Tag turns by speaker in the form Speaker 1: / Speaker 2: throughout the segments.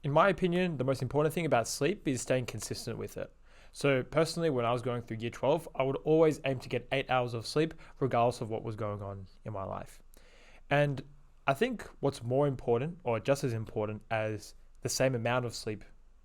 Speaker 1: In my opinion, the most important thing about sleep is staying consistent with it. So personally, when I was going through year 12, I would always aim to get 8 hours of sleep, regardless of what was going on in my life. And I think what's more important, or just as important as the same amount of sleep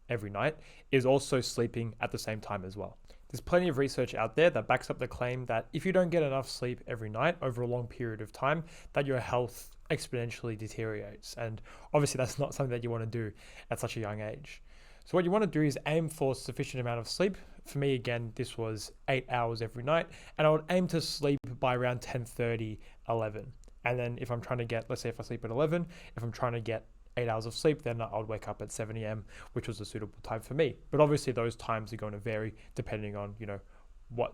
Speaker 1: every night, is also sleeping at the same time as well. There's plenty of research out there that backs up the claim that if you don't get enough sleep every night over a long period of time, that your health exponentially deteriorates. And obviously that's not something that you want to do at such a young age. So what you want to do is aim for sufficient amount of sleep. For me, again, this was 8 hours every night, and I would aim to sleep by around 10:30, 11. And then if I'm trying to get, let's say if I sleep at 11, if I'm trying to get 8 hours of sleep, then I would wake up at 7 a.m., which was a suitable time for me. But obviously those times are going to vary depending on, what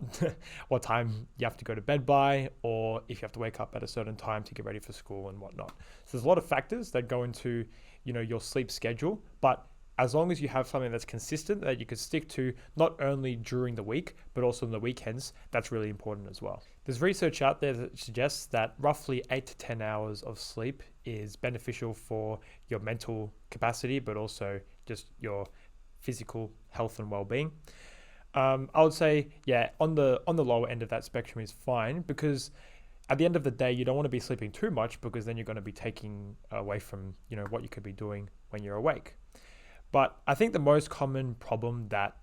Speaker 1: what time you have to go to bed by, or if you have to wake up at a certain time to get ready for school and whatnot. So there's a lot of factors that go into, your sleep schedule, but as long as you have something that's consistent that you can stick to not only during the week, but also on the weekends, that's really important as well. There's research out there that suggests that roughly 8 to 10 hours of sleep is beneficial for your mental capacity, but also just your physical health and well-being. I would say, yeah, on the lower end of that spectrum is fine, because at the end of the day, you don't want to be sleeping too much, because then you're going to be taking away from, what you could be doing when you're awake. But I think the most common problem that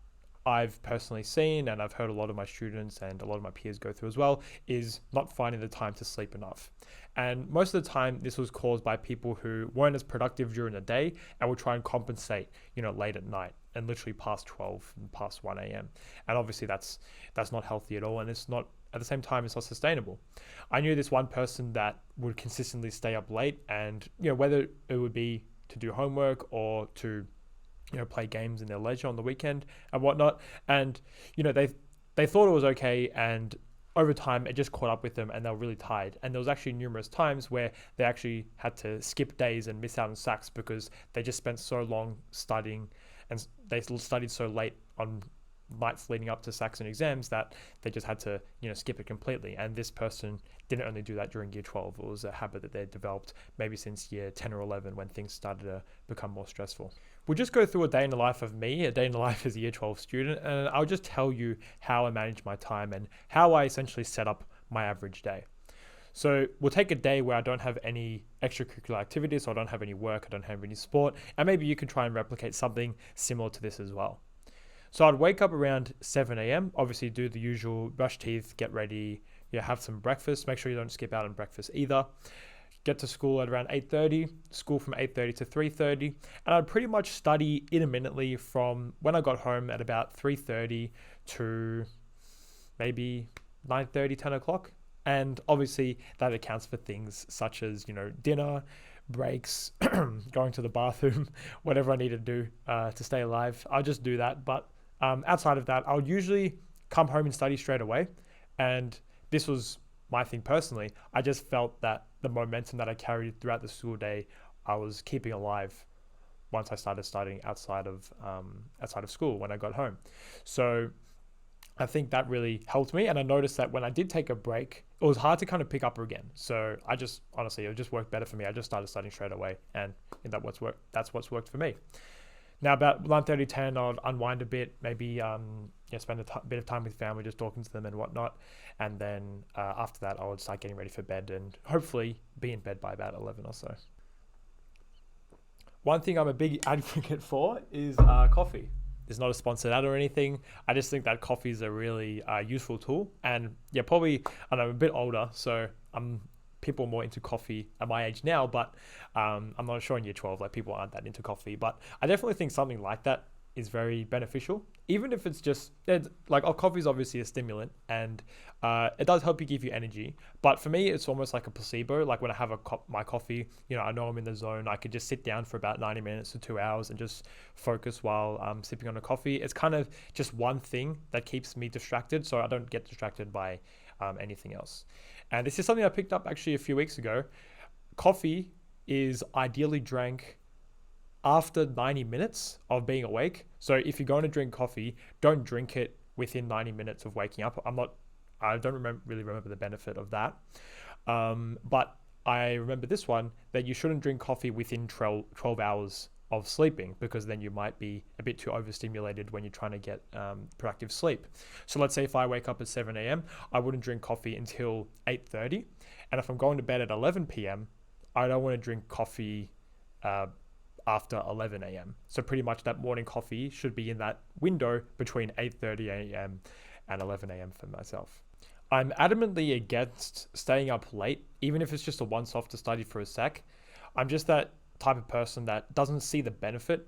Speaker 1: I've personally seen, and I've heard a lot of my students and a lot of my peers go through as well, is not finding the time to sleep enough. And most of the time, this was caused by people who weren't as productive during the day and would try and compensate, late at night and literally past 12 and past 1 a.m. And obviously that's not healthy at all. And it's not, at the same time, it's not sustainable. I knew this one person that would consistently stay up late, and, whether it would be to do homework or to play games in their leisure on the weekend and whatnot. And, they thought it was okay. And over time, it just caught up with them and they were really tired. And there was actually numerous times where they actually had to skip days and miss out on SACs because they just spent so long studying, and they studied so late on nights leading up to SACs and exams that they just had to, skip it completely. And this person didn't only do that during year 12. It was a habit that they developed maybe since year 10 or 11, when things started to become more stressful. We'll just go through a day in the life of me, a day in the life as a year 12 student, and I'll just tell you how I manage my time and how I essentially set up my average day. So we'll take a day where I don't have any extracurricular activities, so I don't have any work, I don't have any sport, and maybe you can try and replicate something similar to this as well. So I'd wake up around 7 a.m., obviously do the usual, brush teeth, get ready, have some breakfast, make sure you don't skip out on breakfast either. Get to school at around 8:30, school from 8:30 to 3:30, and I'd pretty much study intermittently from when I got home at about 3:30 to maybe 9:30, 10 o'clock. And obviously that accounts for things such as, dinner, breaks, going to the bathroom, whatever I need to do to stay alive. I'll just do that. But outside of that, I would usually come home and study straight away. And this was my thing personally. I just felt that the momentum that I carried throughout the school day, I was keeping alive once I started studying outside of school when I got home. So I think that really helped me. And I noticed that when I did take a break, it was hard to kind of pick up again. So I just, honestly, it just worked better for me. I just started studying straight away, and that's what's worked for me. Now about 9:30, 10, I'll unwind a bit, maybe spend a bit of time with family, just talking to them and whatnot. And then after that, I would start getting ready for bed and hopefully be in bed by about 11 or so. One thing I'm a big advocate for is coffee. It's not a sponsored ad or anything. I just think that coffee is a really useful tool. And yeah, probably, I'm a bit older, so people are more into coffee at my age now, but I'm not sure in year 12, like, people aren't that into coffee. But I definitely think something like that is very beneficial, even if it's just, coffee is obviously a stimulant, and it does help you, give you energy. But for me, it's almost like a placebo. Like when I have my coffee, I know I'm in the zone. I could just sit down for about 90 minutes to 2 hours and just focus while I'm sipping on a coffee. It's kind of just one thing that keeps me distracted, so I don't get distracted by anything else. And this is something I picked up actually a few weeks ago. Coffee is ideally drank after 90 minutes of being awake. So if you're going to drink coffee, don't drink it within 90 minutes of waking up. I don't really remember the benefit of that. But I remember this one, that you shouldn't drink coffee within 12 hours of sleeping, because then you might be a bit too overstimulated when you're trying to get productive sleep. So let's say if I wake up at 7 a.m., I wouldn't drink coffee until 8:30. And if I'm going to bed at 11 p.m., I don't want to drink coffee after 11 a.m. So pretty much that morning coffee should be in that window between 8:30 a.m. and 11 a.m. for myself. I'm adamantly against staying up late, even if it's just a once-off to study for a sec. I'm just that type of person that doesn't see the benefit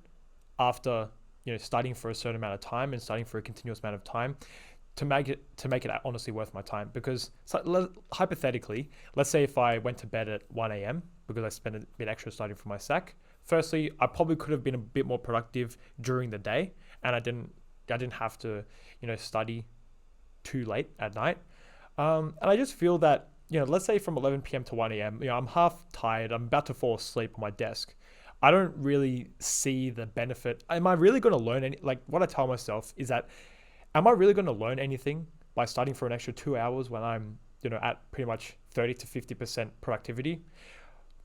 Speaker 1: after studying for a certain amount of time and studying for a continuous amount of time to make it honestly worth my time. Because hypothetically, let's say if I went to bed at 1 a.m. because I spent a bit extra studying for my SAC, firstly, I probably could have been a bit more productive during the day, and I didn't have to study too late at night. And I just feel that, let's say from 11 p.m. to 1 a.m., I'm half tired, I'm about to fall asleep on my desk. I don't really see the benefit. Am I really going to learn what I tell myself is that, am I really going to learn anything by studying for an extra 2 hours when I'm, at pretty much 30 to 50% productivity?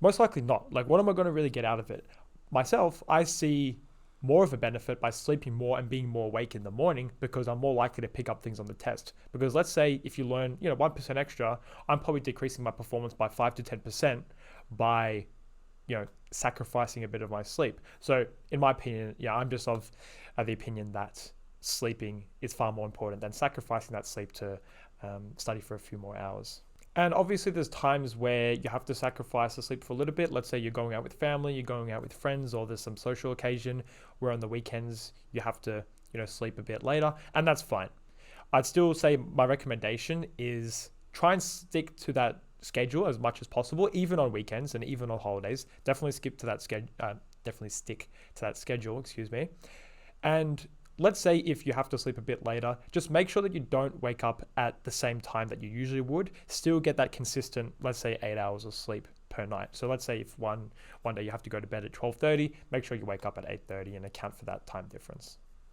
Speaker 1: Most likely not. What am I going to really get out of it? Myself, I see more of a benefit by sleeping more and being more awake in the morning, because I'm more likely to pick up things on the test. Because let's say if you learn 1% extra, I'm probably decreasing my performance by 5 to 10% by sacrificing a bit of my sleep. So in my opinion, I'm just of the opinion that sleeping is far more important than sacrificing that sleep to study for a few more hours. And obviously there's times where you have to sacrifice the sleep for a little bit. Let's say you're going out with family, you're going out with friends, or there's some social occasion where on the weekends you have to, sleep a bit later, and that's fine. I'd still say my recommendation is try and stick to that schedule as much as possible, even on weekends and even on holidays. Definitely stick to that schedule, And let's say if you have to sleep a bit later, just make sure that you don't wake up at the same time that you usually would. Still get that consistent, let's say 8 hours of sleep per night. So let's say if one day you have to go to bed at 12:30, make sure you wake up at 8:30 and account for that time difference.